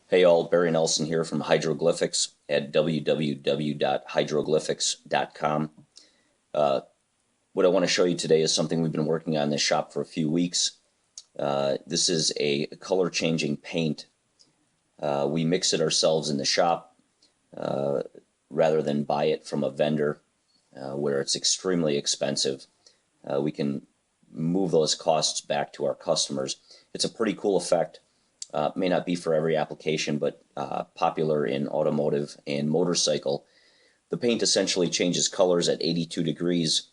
Hey all, Barry Nelson here from Hydroglyphics at www.hydroglyphics.com. What I want to show you today is something we've been working on in this shop for a few weeks. This is a color changing paint. We mix it ourselves in the shop rather than buy it from a vendor where it's extremely expensive. We can move those costs back to our customers. It's a pretty cool effect. May not be for every application, but popular in automotive and motorcycle. The paint essentially changes colors at 82 degrees.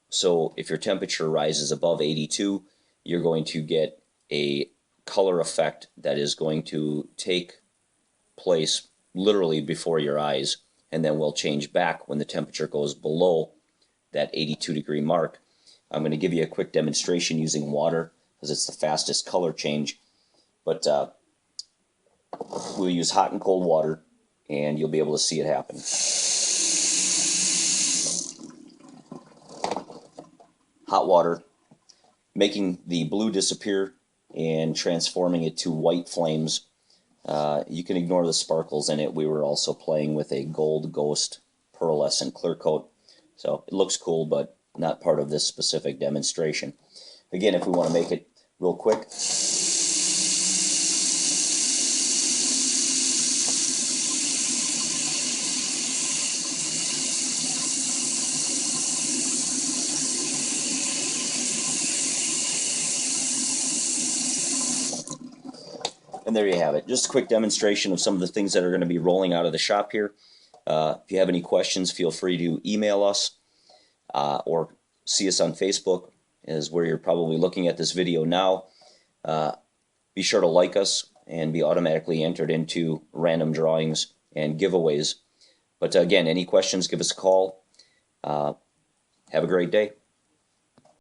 So if your temperature rises above 82, you're going to get a color effect that is going to take place literally before your eyes, and then will change back when the temperature goes below that 82 degree mark. I'm going to give you a quick demonstration using water because it's the fastest color change. But we'll use hot and cold water, and you'll be able to see it happen. Hot water, making the blue disappear and transforming it to white flames. You can ignore the sparkles in it. We were also playing with a gold ghost pearlescent clear coat. So it looks cool, but not part of this specific demonstration. Again, if we want to make it real quick, and there you have it. Just a quick demonstration of some of the things that are going to be rolling out of the shop here. If you have any questions, feel free to email us or see us on Facebook, is where you're probably looking at this video now. Be sure to like us and be automatically entered into random drawings and giveaways. But again, any questions, give us a call. Have a great day.